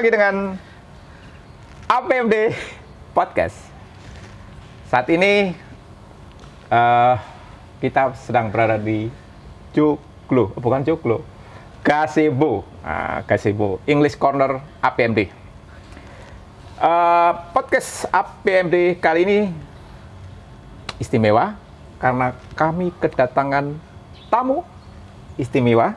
lagi dengan APMD Podcast. Saat ini kita sedang berada di Gazebo, Gazebo English Corner APMD. Podcast APMD kali ini istimewa karena kami kedatangan tamu istimewa,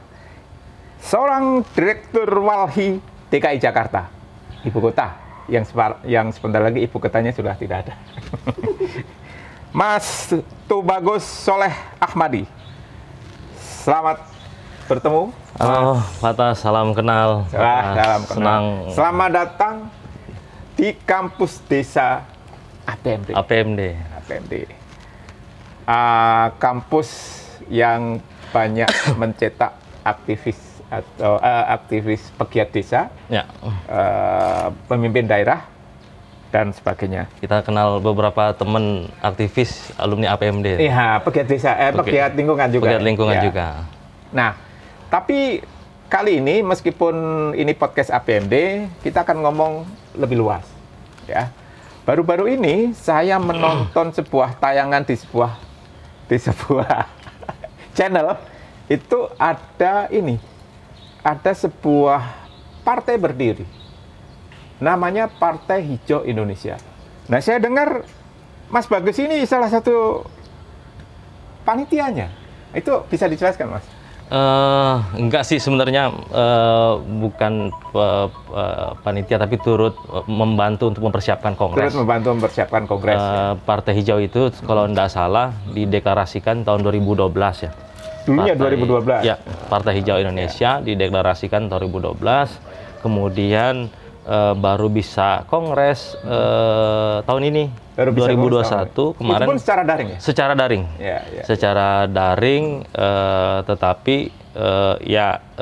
seorang Direktur Walhi DKI Jakarta, ibu kota yang sebentar lagi ibu kotanya sudah tidak ada. Mas Tubagus Soleh Ahmadi. Selamat bertemu. Halo, Fatas, salam kenal. Salam kenal. Senang. Selamat datang di kampus desa APMD. Kampus yang banyak mencetak aktivis atau aktivis pegiat desa, Ya. Pemimpin daerah dan sebagainya. Kita kenal beberapa teman aktivis alumni APMD. Iya, pegiat desa, pegiat lingkungan juga. Pegiat lingkungan Ya. juga. Nah, tapi kali ini meskipun ini podcast APMD, kita akan ngomong lebih luas, ya. Baru-baru ini saya menonton sebuah tayangan di sebuah channel, itu ada sebuah partai berdiri, namanya Partai Hijau Indonesia. Nah, saya dengar Mas Bagus ini salah satu panitianya. Itu bisa dijelaskan, Mas? Enggak sih sebenarnya, bukan panitia, tapi turut membantu untuk mempersiapkan kongres. Partai Hijau itu kalau tidak salah dideklarasikan tahun 2012 ya. Dulunya 2012. Ya, Partai Hijau Indonesia dideklarasikan tahun 2012. Kemudian baru bisa kongres tahun ini, 2021 kemarin. Itu pun secara daring ya? Secara daring. Ya. Secara daring, tetapi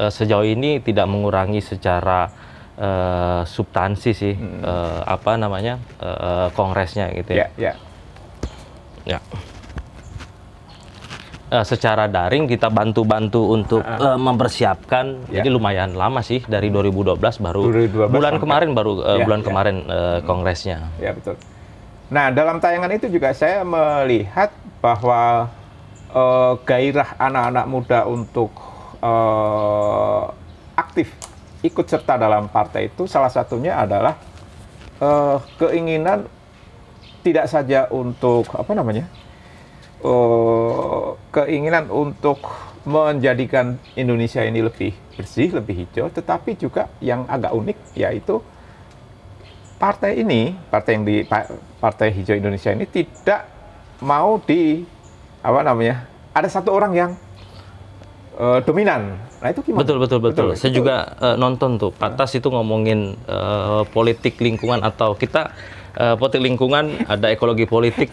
sejauh ini tidak mengurangi secara substansi sih, kongresnya gitu ya. Ya. Secara daring kita bantu-bantu untuk mempersiapkan. Jadi lumayan lama sih, dari 2012 baru 2012 bulan kemarin kemarin kongresnya. Ya, betul. Nah, dalam tayangan itu juga saya melihat bahwa gairah anak-anak muda untuk aktif ikut serta dalam partai itu salah satunya adalah keinginan tidak saja untuk keinginan untuk menjadikan Indonesia ini lebih bersih, lebih hijau, tetapi juga yang agak unik yaitu Partai Hijau Indonesia ini tidak mau ada satu orang yang dominan. Nah, itu gimana? Betul. Saya juga nonton tuh, Patas itu ngomongin politik lingkungan, atau kita politik lingkungan, ada ekologi politik,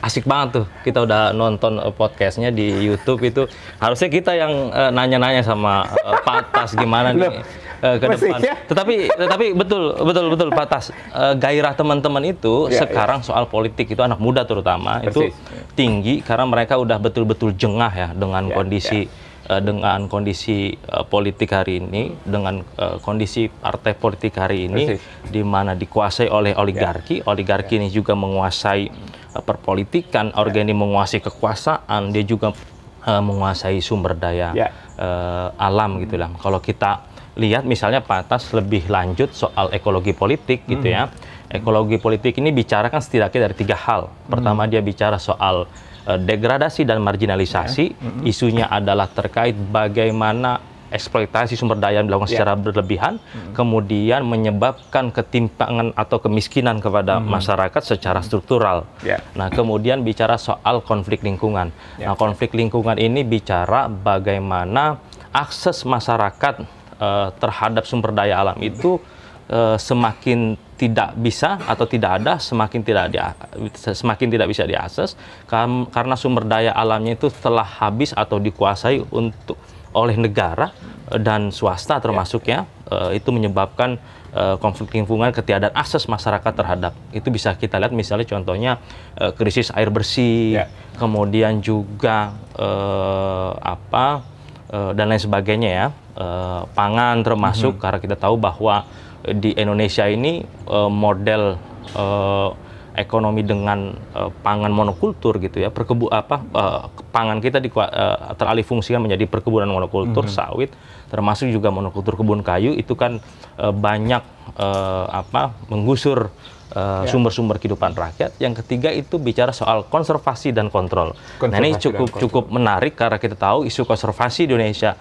asik banget tuh. Kita udah nonton podcastnya di YouTube itu. Harusnya kita yang nanya-nanya sama Patas gimana nih ke depan. Tetapi betul Patas, gairah teman-teman itu sekarang soal politik itu, anak muda terutama, itu tinggi karena mereka udah betul-betul jengah ya dengan kondisi politik hari ini, dengan kondisi partai politik hari ini, di mana dikuasai oleh oligarki. Oligarki ini juga menguasai perpolitikan, organik menguasai kekuasaan, dia juga menguasai sumber daya alam gitu lah. Kalau kita lihat misalnya Patas lebih lanjut soal ekologi politik gitu ya. Ekologi politik ini bicarakan setidaknya dari 3 hal. Pertama, dia bicara soal degradasi dan marginalisasi. Isunya adalah terkait bagaimana eksploitasi sumber daya yang dilakukan secara berlebihan, kemudian menyebabkan ketimpangan atau kemiskinan kepada masyarakat secara struktural. Nah, kemudian bicara soal konflik lingkungan. Nah, konflik lingkungan ini bicara bagaimana akses masyarakat terhadap sumber daya alam itu semakin tidak bisa atau tidak ada, semakin tidak bisa diakses karena sumber daya alamnya itu telah habis atau dikuasai oleh negara dan swasta termasuk itu menyebabkan konflik lingkungan, ketiadaan akses masyarakat terhadap. Itu bisa kita lihat misalnya contohnya krisis air bersih, kemudian juga dan lain sebagainya ya, pangan termasuk, karena kita tahu bahwa di Indonesia ini model ekonomi dengan pangan monokultur gitu ya, pangan kita teralih fungsikan menjadi perkebunan monokultur sawit, termasuk juga monokultur kebun kayu itu kan banyak menggusur sumber-sumber kehidupan rakyat. Yang ketiga itu bicara soal konservasi dan kontrol. Nah ini cukup menarik karena kita tahu isu konservasi di Indonesia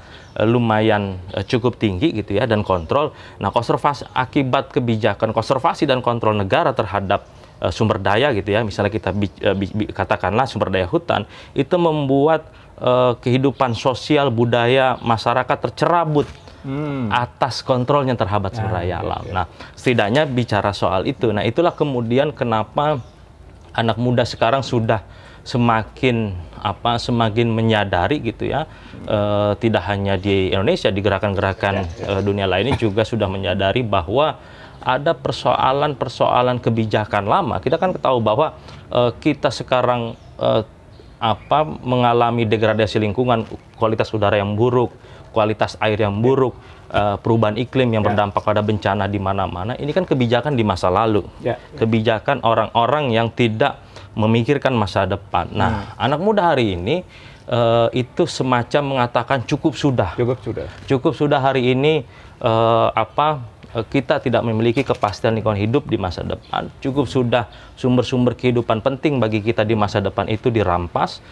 lumayan cukup tinggi gitu ya, dan kontrol. Nah konservasi akibat kebijakan konservasi dan kontrol negara terhadap sumber daya gitu ya, misalnya kita katakanlah sumber daya hutan, itu membuat kehidupan sosial budaya masyarakat tercerabut atas kontrolnya terhadap sumber daya alam. Nah, setidaknya bicara soal itu. Nah, itulah kemudian kenapa anak muda sekarang sudah semakin menyadari gitu ya, tidak hanya di Indonesia, di gerakan-gerakan dunia lainnya juga sudah menyadari bahwa ada persoalan-persoalan kebijakan lama. Kita kan tahu bahwa kita sekarang mengalami degradasi lingkungan, kualitas udara yang buruk, kualitas air yang buruk, perubahan iklim yang berdampak pada bencana di mana-mana. Ini kan kebijakan di masa lalu, kebijakan orang-orang yang tidak memikirkan masa depan. Nah, anak muda hari ini itu semacam mengatakan cukup sudah hari ini kita tidak memiliki kepastian lingkungan hidup di masa depan. Cukup sudah sumber-sumber kehidupan penting bagi kita di masa depan itu dirampas.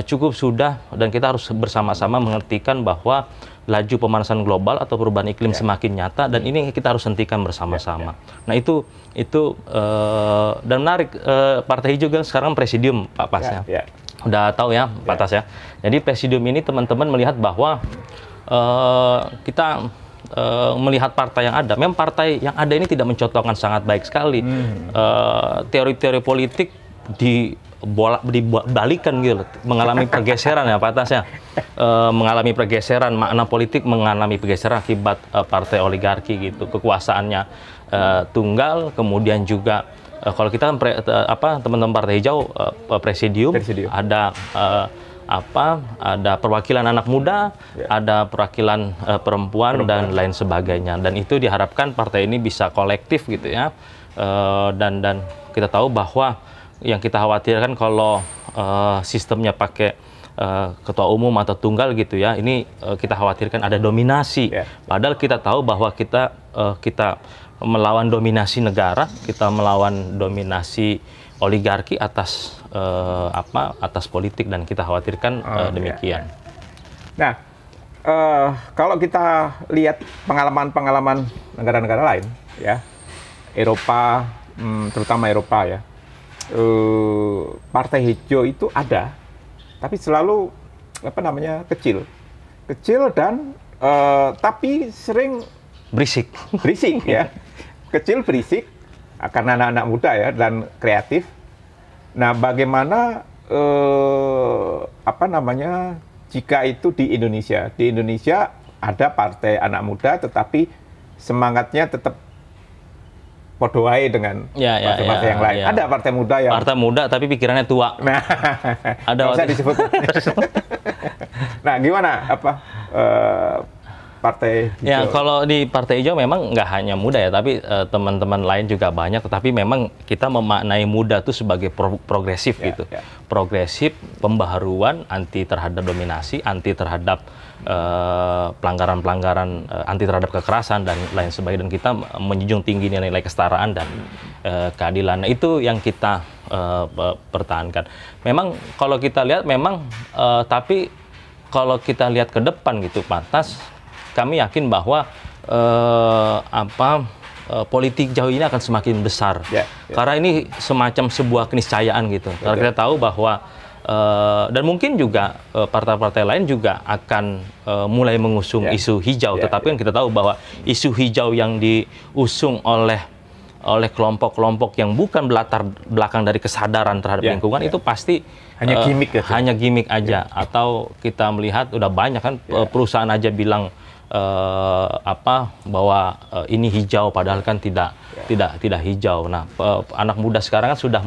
Cukup sudah, dan kita harus bersama-sama mengertikan bahwa laju pemanasan global atau perubahan iklim semakin nyata, dan ini kita harus hentikan bersama-sama. Nah itu dan menarik, Partai Hijau kan sekarang presidium Pak Pas ya. Udah tahu ya Pak Tas ya. Jadi presidium ini teman-teman melihat bahwa kita melihat partai yang ada, memang partai yang ada ini tidak mencocokkan sangat baik sekali. Teori-teori politik dibalikan gitu, mengalami pergeseran ya Pak Tas ya. Mengalami pergeseran, makna politik mengalami pergeseran akibat partai oligarki gitu, kekuasaannya tunggal, kemudian juga kalau kita teman-teman Partai Hijau presidium. Ada ada perwakilan anak muda, ada perwakilan perempuan dan lain sebagainya, dan itu diharapkan partai ini bisa kolektif gitu ya, dan kita tahu bahwa yang kita khawatirkan kalau sistemnya pakai ketua umum atau tunggal gitu ya, ini kita khawatirkan ada dominasi, padahal kita tahu bahwa kita melawan dominasi negara, kita melawan dominasi oligarki atas politik, dan kita khawatirkan demikian. Nah, kalau kita lihat pengalaman negara-negara lain, ya, Eropa, terutama Eropa ya, Partai Hijau itu ada, tapi selalu kecil dan tapi sering berisik ya, kecil berisik karena anak-anak muda ya dan kreatif. Nah, bagaimana jika itu di Indonesia? Di Indonesia ada partai anak muda, tetapi semangatnya tetap podo wae dengan partai-partai yang lain. Ada partai muda tapi pikirannya tua. Nah, ada usah disebut. Nah, gimana Partai Hijau? Ya, kalau di Partai Hijau memang nggak hanya muda ya, tapi teman-teman lain juga banyak. Tetapi memang kita memaknai muda itu sebagai progresif gitu. Progresif, pembaharuan, anti terhadap dominasi, anti terhadap pelanggaran-pelanggaran, anti terhadap kekerasan dan lain sebagainya. Dan kita menjunjung tinggi nilai kesetaraan dan keadilan. Nah, itu yang kita pertahankan. Memang kalau kita lihat tapi kalau kita lihat ke depan gitu, pantas kami yakin bahwa politik jauh ini akan semakin besar. Karena ini semacam sebuah keniscayaan gitu. Karena kita tahu bahwa dan mungkin juga partai-partai lain juga akan mulai mengusung isu hijau. Tetapi kan kita tahu bahwa isu hijau yang diusung oleh kelompok-kelompok yang bukan berlatar belakang dari kesadaran terhadap lingkungan itu pasti hanya gimmick aja. Atau kita melihat udah banyak kan perusahaan aja bilang bahwa ini hijau, padahal kan tidak hijau. Nah, anak muda sekarang kan sudah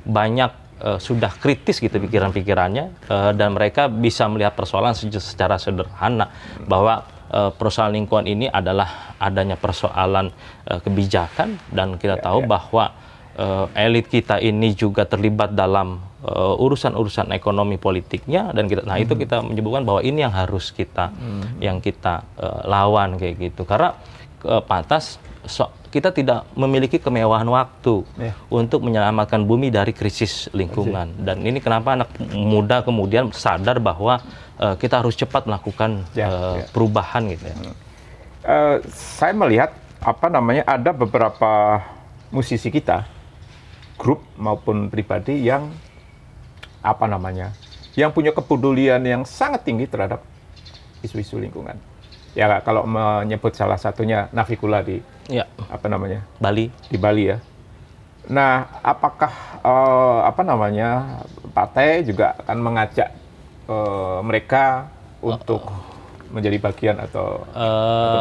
banyak sudah kritis gitu pikiran-pikirannya, dan mereka bisa melihat persoalan secara sederhana bahwa persoalan lingkungan ini adalah adanya persoalan kebijakan, dan kita tahu bahwa elit kita ini juga terlibat dalam urusan-urusan ekonomi politiknya, dan kita, nah itu kita menyebutkan bahwa ini yang harus kita lawan kayak gitu, karena pantas kita tidak memiliki kemewahan waktu untuk menyelamatkan bumi dari krisis lingkungan. Dan ini kenapa anak muda kemudian sadar bahwa kita harus cepat melakukan perubahan gitu ya. Saya melihat ada beberapa musisi kita, grup maupun pribadi yang yang punya kepedulian yang sangat tinggi terhadap isu-isu lingkungan. Ya, kalau menyebut salah satunya Navikula di Bali. Di Bali ya. Nah, apakah partai juga akan mengajak mereka untuk menjadi bagian atau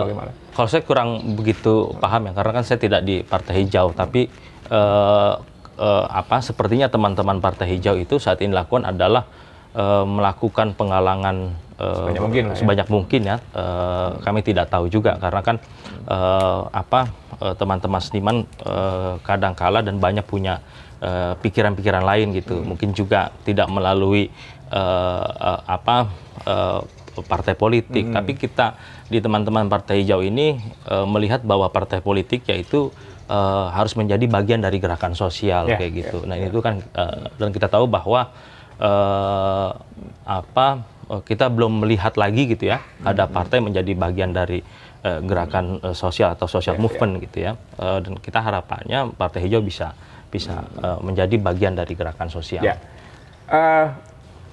bagaimana? Kalau saya kurang begitu paham ya, karena kan saya tidak di Partai Hijau, tapi sepertinya teman-teman Partai Hijau itu saat ini lakukan adalah melakukan penggalangan sebanyak mungkin ya. Kami tidak tahu juga, karena kan teman-teman seniman kadangkala dan banyak punya pikiran-pikiran lain gitu. Mungkin juga tidak melalui partai politik, tapi kita di teman-teman Partai Hijau ini melihat bahwa partai politik yaitu harus menjadi bagian dari gerakan sosial kayak gitu. Nah itu kan dan kita tahu bahwa kita belum melihat lagi gitu ya, ada partai menjadi bagian dari gerakan sosial atau social movement gitu ya. Dan kita harapannya Partai Hijau bisa menjadi bagian dari gerakan sosial.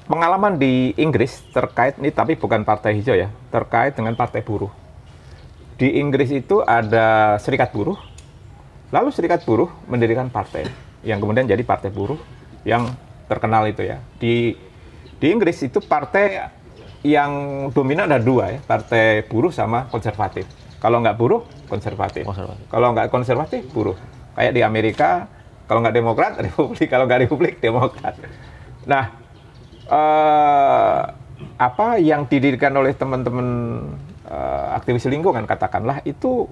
Pengalaman di Inggris terkait ini, tapi bukan Partai Hijau ya, terkait dengan Partai Buruh. Di Inggris itu ada serikat buruh, lalu serikat buruh mendirikan partai yang kemudian jadi Partai Buruh yang terkenal itu ya. Di Inggris itu partai yang dominan ada dua ya, Partai Buruh sama konservatif. Kalau nggak buruh, konservatif. Kalau nggak konservatif, buruh. Kayak di Amerika, kalau nggak Demokrat, Republik. Kalau nggak Republik, Demokrat. Nah, apa yang didirikan oleh teman-teman aktivis lingkungan katakanlah itu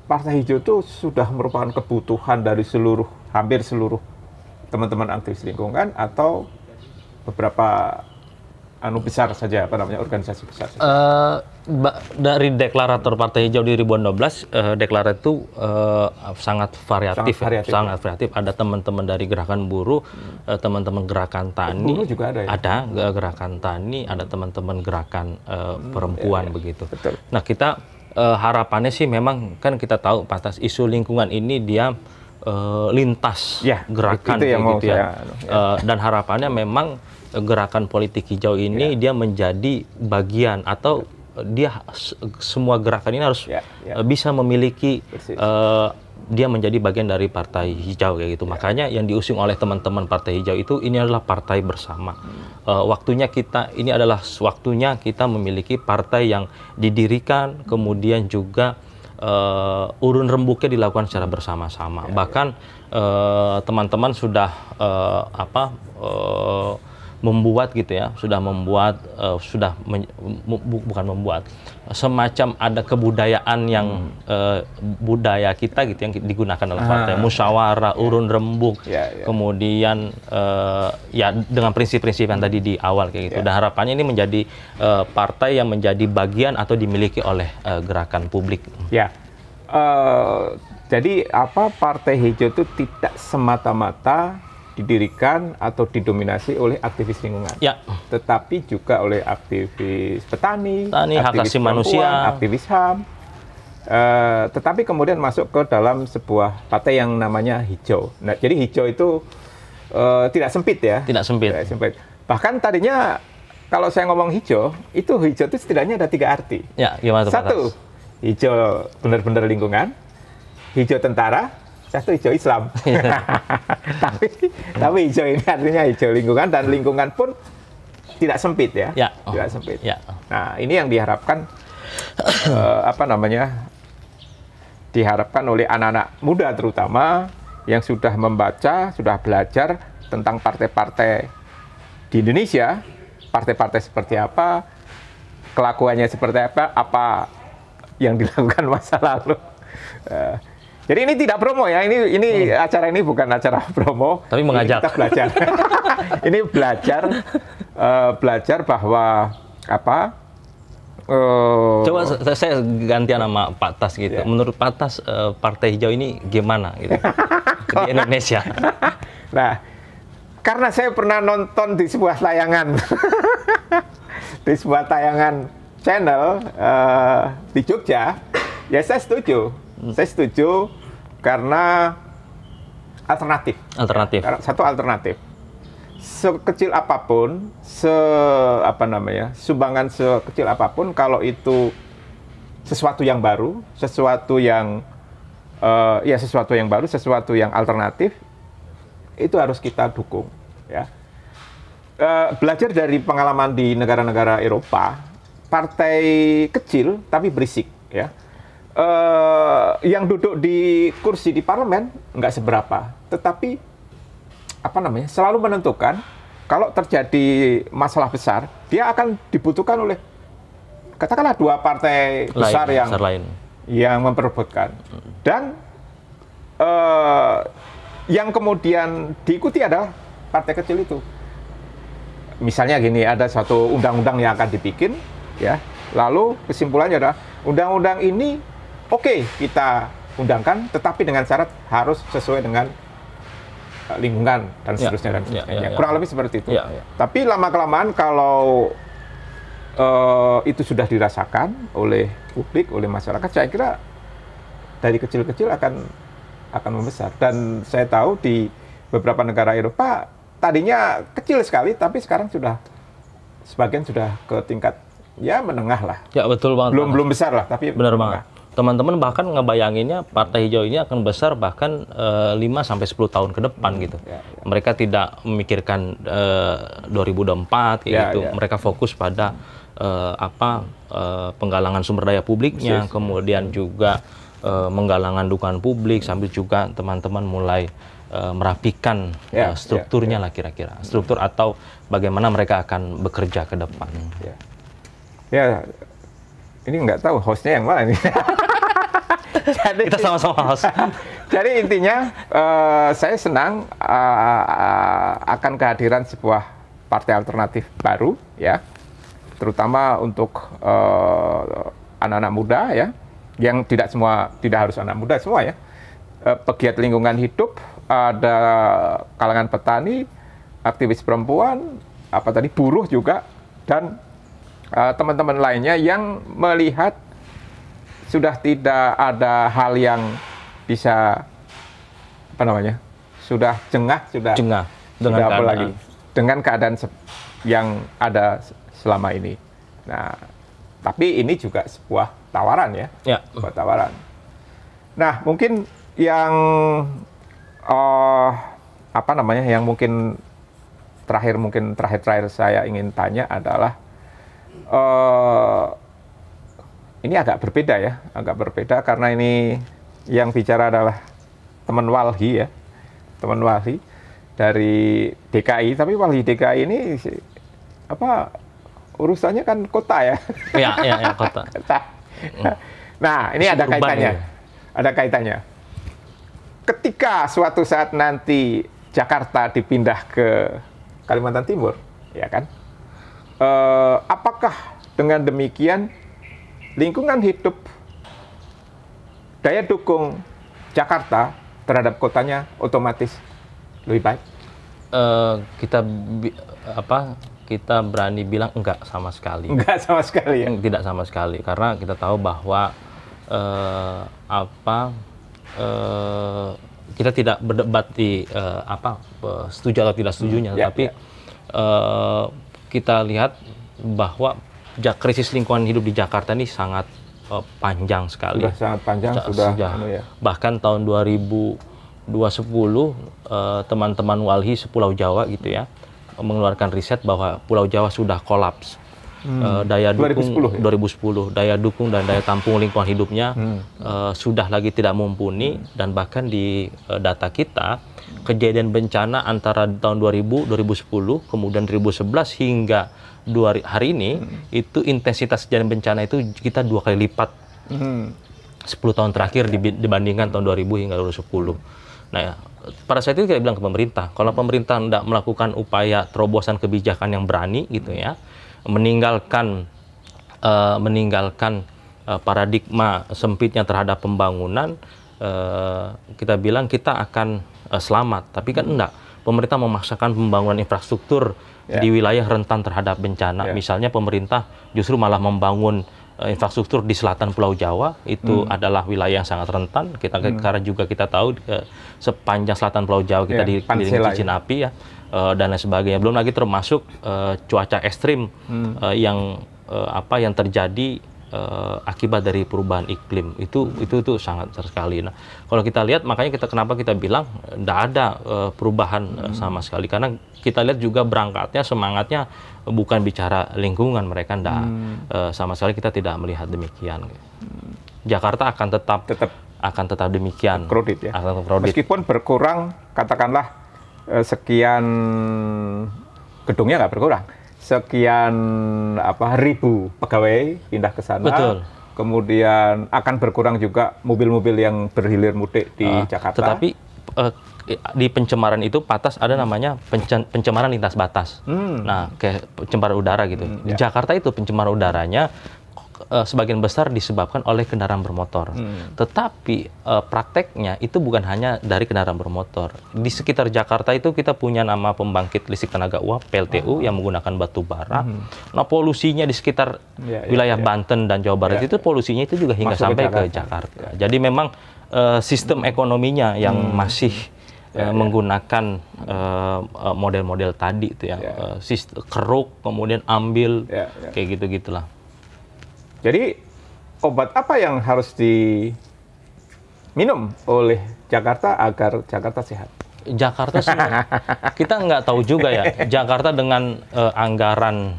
Partai Hijau itu sudah merupakan kebutuhan dari hampir seluruh teman-teman aktivis lingkungan atau beberapa besar saja, organisasi besar saja? Dari deklarator Partai Hijau di 2012, deklarator itu sangat variatif. Sangat variatif. Ada teman-teman dari gerakan buruh, teman-teman gerakan tani. Buruh juga ada ya? Ada gerakan tani, ada teman-teman gerakan perempuan begitu. Betul. Nah kita harapannya sih memang kan kita tahu pantas isu lingkungan ini dia lintas gerakan gitu ya. Dan harapannya memang gerakan politik hijau ini dia menjadi bagian atau dia semua gerakan ini harus bisa memiliki dia menjadi bagian dari Partai Hijau kayak gitu. Makanya yang diusung oleh teman-teman Partai Hijau itu ini adalah partai bersama. Ini adalah waktunya kita memiliki partai yang didirikan, kemudian juga urun rembuknya dilakukan secara bersama-sama. Bahkan teman-teman sudah membuat gitu ya, bukan membuat, semacam ada kebudayaan yang budaya kita gitu yang digunakan dalam partai, musyawarah, urun rembuk, kemudian ya dengan prinsip-prinsip yang tadi di awal kayak gitu. Dan harapannya ini menjadi partai yang menjadi bagian atau dimiliki oleh gerakan publik. Jadi Partai Hijau itu tidak semata-mata didirikan atau didominasi oleh aktivis lingkungan, tetapi juga oleh aktivis petani, hak asasi manusia, aktivis HAM, tetapi kemudian masuk ke dalam sebuah partai yang namanya Hijau. Nah, jadi Hijau itu tidak sempit ya? Tidak sempit. Bahkan tadinya kalau saya ngomong hijau itu setidaknya ada 3 arti. Gimana tuh, satu, hijau benar-benar lingkungan, hijau tentara, satu hijau Islam. tapi hijau ini artinya hijau lingkungan, dan lingkungan pun tidak sempit ya. Tidak sempit. Nah, ini yang diharapkan diharapkan oleh anak-anak muda terutama yang sudah membaca, sudah belajar tentang partai-partai di Indonesia, partai-partai seperti apa, kelakuannya seperti apa yang dilakukan masa lalu. Jadi ini tidak promo ya, ini acara ini bukan acara promo. Tapi mengajak. Kita belajar. Ini belajar bahwa Coba saya gantian sama Pak Tas gitu. Ya. Menurut Pak Tas, Partai Hijau ini gimana gitu di Indonesia? Nah, karena saya pernah nonton di sebuah tayangan, di sebuah tayangan channel di Jogja, ya saya setuju. Saya setuju karena alternatif. Alternatif. Satu alternatif. Sekecil apapun, sumbangan sekecil apapun, kalau itu sesuatu yang baru, sesuatu yang baru, sesuatu yang alternatif, itu harus kita dukung. Ya. Belajar dari pengalaman di negara-negara Eropa, partai kecil tapi berisik, ya. Yang duduk di kursi di parlemen nggak seberapa, tetapi selalu menentukan kalau terjadi masalah besar, dia akan dibutuhkan oleh katakanlah dua partai besar yang memperebutkan, dan yang kemudian diikuti adalah partai kecil itu. Misalnya gini, ada suatu undang-undang yang akan dibikin, ya, lalu kesimpulannya adalah undang-undang ini oke, kita undangkan, tetapi dengan syarat harus sesuai dengan lingkungan dan seterusnya dan sebagainya. Kurang lebih seperti itu. Tapi lama-kelamaan kalau itu sudah dirasakan oleh publik, oleh masyarakat, saya kira dari kecil-kecil akan membesar. Dan saya tahu di beberapa negara Eropa tadinya kecil sekali, tapi sekarang sebagian sudah ke tingkat ya menengah lah. Ya betul banget. Belum besar lah, tapi benar banget. Teman-teman bahkan ngebayanginnya Partai Hijau ini akan besar bahkan 5-10 tahun ke depan gitu. Mereka tidak memikirkan 2024 gitu. Mereka fokus pada penggalangan sumber daya publiknya, kemudian juga menggalangan dukungan publik, sambil juga teman-teman mulai merapikan strukturnya lah kira-kira. Struktur atau bagaimana mereka akan bekerja ke depan. Ya, ini nggak tahu hostnya yang mana nih. Jadi, kita sama-sama host. Jadi intinya saya senang akan kehadiran sebuah partai alternatif baru, ya, terutama untuk anak-anak muda, ya, yang tidak harus anak muda semua, ya, pegiat lingkungan hidup, ada kalangan petani, aktivis perempuan, buruh juga, dan teman-teman lainnya yang melihat sudah tidak ada hal yang bisa sudah jengah dengan apa lagi dengan keadaan yang ada selama ini. Nah, tapi ini juga sebuah tawaran, ya, sebuah tawaran. Nah, mungkin yang yang mungkin terakhir saya ingin tanya adalah ini agak berbeda karena ini yang bicara adalah teman Walhi, ya, teman Walhi dari DKI, tapi Walhi DKI ini urusannya kan kota, ya. Ya, kota. Nah, ini ada kaitannya. Ada kaitannya. Ketika suatu saat nanti Jakarta dipindah ke Kalimantan Timur, ya kan? Apakah dengan demikian lingkungan hidup, daya dukung Jakarta terhadap kotanya otomatis lebih baik? Kita berani bilang enggak sama sekali. Enggak sama sekali, ya? Tidak sama sekali, karena kita tahu bahwa kita tidak berdebat di setuju atau tidak setujunya, tapi kita lihat bahwa krisis lingkungan hidup di Jakarta ini sangat panjang sekali. Sudah sangat panjang, bahkan tahun 2010 teman-teman Walhi sepulau Jawa gitu, ya, mengeluarkan riset bahwa Pulau Jawa sudah kolaps. daya dukung 2010, 2010, daya dukung dan daya tampung lingkungan hidupnya sudah lagi tidak mumpuni, dan bahkan di data kita kejadian bencana antara tahun 2000, 2010, kemudian 2011 hingga hari ini itu intensitas kejadian bencana itu kita 2 kali lipat 10 tahun terakhir dibandingkan tahun 2000 hingga 2010. Nah, ya, pada saat itu kita bilang ke pemerintah, kalau pemerintah tidak melakukan upaya terobosan kebijakan yang berani gitu ya, meninggalkan paradigma sempitnya terhadap pembangunan, kita bilang kita akan selamat. Tapi kan enggak, pemerintah memaksakan pembangunan infrastruktur di wilayah rentan terhadap bencana. Misalnya pemerintah justru malah membangun infrastruktur di selatan Pulau Jawa, itu adalah wilayah yang sangat rentan. Karena juga kita tahu sepanjang selatan Pulau Jawa kita dikelilingi cincin api ya, dan lain sebagainya. Belum lagi termasuk cuaca ekstrim yang terjadi akibat dari perubahan iklim. Itu sangat besar sekali. Nah, kalau kita lihat, makanya kenapa kita bilang tidak ada perubahan sama sekali, karena kita lihat juga berangkatnya, semangatnya bukan bicara lingkungan, mereka tidak sama sekali, kita tidak melihat demikian. Jakarta akan tetap demikian. Kredit ya. Akan kredit. Meskipun berkurang, katakanlah sekian, gedungnya nggak berkurang, sekian ribu pegawai pindah ke sana. Betul. Kemudian akan berkurang juga mobil-mobil yang berhilir mudik di Jakarta. Tetapi di pencemaran itu patas ada namanya pencemaran lintas batas. Nah, kayak pencemaran udara gitu. Di Jakarta itu pencemaran udaranya sebagian besar disebabkan oleh kendaraan bermotor. Tetapi prakteknya itu bukan hanya dari kendaraan bermotor. Di sekitar Jakarta itu kita punya nama pembangkit listrik tenaga uap PLTU yang menggunakan batu bara. Nah, polusinya di sekitar wilayah Banten dan Jawa Barat itu polusinya itu juga hingga sampai ke Jakarta. Jadi memang sistem ekonominya yang masih menggunakan model-model tadi itu ya, keruk, kemudian ambil, kayak gitu-gitulah. Jadi obat apa yang harus diminum oleh Jakarta agar Jakarta sehat? Jakarta kita nggak tahu juga ya. Jakarta dengan anggaran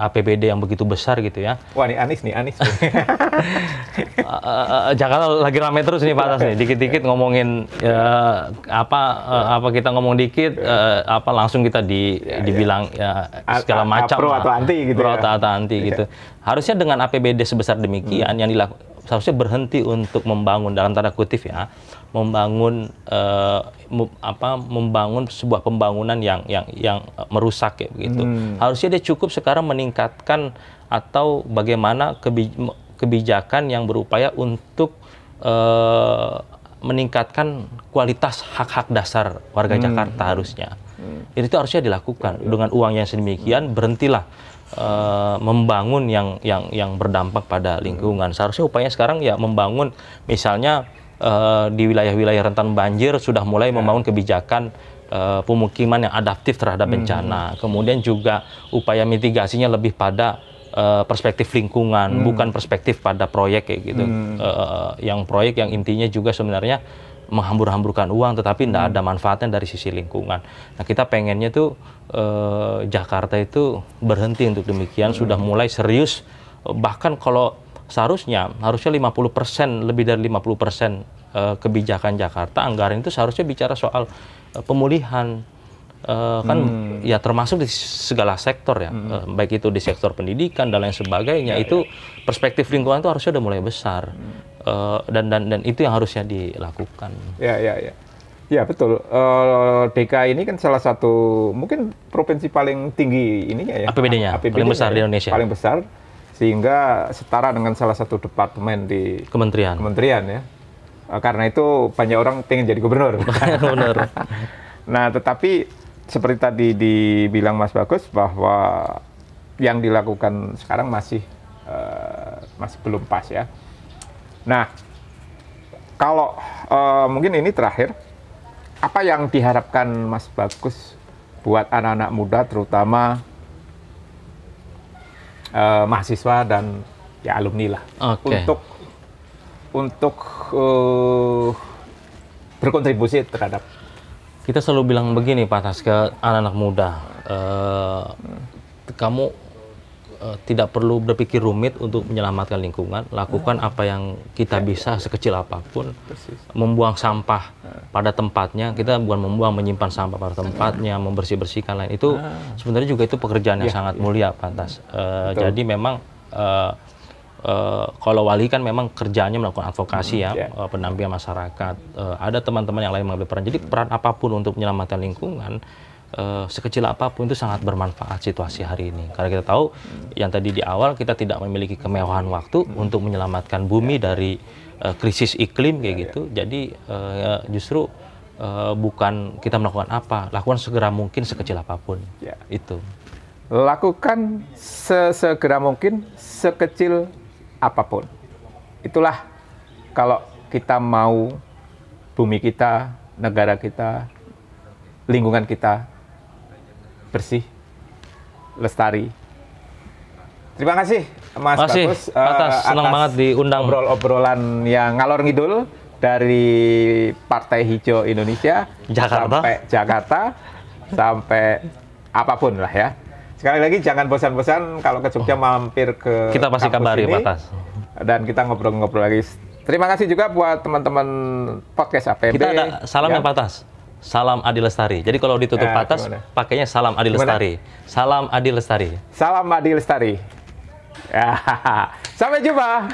APBD yang begitu besar gitu ya. Wah, ini Anies nih. Jakarta lagi rame terus nih Pak Atas nih. Dikit-dikit ngomongin apa kita ngomong dikit langsung kita dibilang segala macam pro atau anti gitu. Pro atau anti gitu. Harusnya dengan APBD sebesar demikian yang dilakukan, seharusnya berhenti untuk membangun, dalam tanda kutip ya, membangun sebuah pembangunan yang merusak ya begitu. Harusnya dia cukup sekarang meningkatkan atau bagaimana kebijakan yang berupaya untuk meningkatkan kualitas hak-hak dasar warga Jakarta harusnya. Itu harusnya dilakukan dengan uang yang sedemikian. Berhentilah membangun yang berdampak pada lingkungan. Seharusnya upaya sekarang ya membangun, misalnya di wilayah-wilayah rentan banjir sudah mulai membangun kebijakan pemukiman yang adaptif terhadap bencana. Kemudian juga upaya mitigasinya lebih pada perspektif lingkungan, bukan perspektif pada proyek kayak gitu. Yang proyek yang intinya juga sebenarnya menghambur-hamburkan uang, tetapi tidak ada manfaatnya dari sisi lingkungan. Nah, kita pengennya tuh Jakarta itu berhenti untuk demikian, sudah mulai serius. Bahkan kalau harusnya 50%, lebih dari 50% kebijakan Jakarta, anggaran itu seharusnya bicara soal pemulihan. Ya termasuk di segala sektor ya, baik itu di sektor pendidikan dan lain sebagainya. Itu perspektif lingkungan itu harusnya udah mulai besar. Dan itu yang harusnya dilakukan. Ya betul. DKI ini kan salah satu mungkin provinsi paling tinggi ininya ya. APBD-nya paling besar di Indonesia. Paling besar, sehingga setara dengan salah satu departemen di kementerian ya. Karena itu banyak orang pengen jadi gubernur. Nah, tetapi seperti tadi dibilang Mas Bagus bahwa yang dilakukan sekarang masih belum pas ya. Nah, kalau mungkin ini terakhir, apa yang diharapkan Mas Bagus buat anak-anak muda, terutama mahasiswa dan ya alumni lah, untuk berkontribusi terhadap. Kita selalu bilang begini Pak Tas ke anak-anak muda, kamu tidak perlu berpikir rumit untuk menyelamatkan lingkungan, lakukan apa yang kita bisa sekecil apapun. Membuang sampah pada tempatnya, kita bukan membuang, menyimpan sampah pada tempatnya, membersih-bersihkan lain. Itu sebenarnya juga itu pekerjaan yang sangat mulia, Pak Tas. Jadi memang kalau wali kan memang kerjanya melakukan advokasi ya, pendampingan masyarakat. Ada teman-teman yang lain mengambil peran. Jadi peran apapun untuk menyelamatkan lingkungan, sekecil apapun itu sangat bermanfaat situasi hari ini. Karena kita tahu yang tadi di awal kita tidak memiliki kemewahan waktu untuk menyelamatkan bumi dari krisis iklim kayak gitu. Jadi justru bukan kita melakukan apa, lakukan segera mungkin sekecil apapun. Itu. Lakukan sesegera mungkin sekecil apapun. Itulah kalau kita mau bumi kita, negara kita, lingkungan kita bersih, lestari. Terima kasih Mas Bagus atas senang banget diundang obrolan yang ngalor ngidul dari Partai Hijau Indonesia sampai Jakarta sampai apapun lah ya. Sekali lagi jangan bosan-bosan kalau ke Jogja mampir ke kita pasti kabari Pak Tas. Dan kita ngobrol-ngobrol lagi. Terima kasih juga buat teman-teman podcast APB. Kita ada salam ya Pak Tas. Salam Adi Lestari. Jadi kalau ditutup patas, pakainya Salam Adi Lestari. Salam Adi Lestari. Salam Adi Lestari. Ya. Sampai jumpa.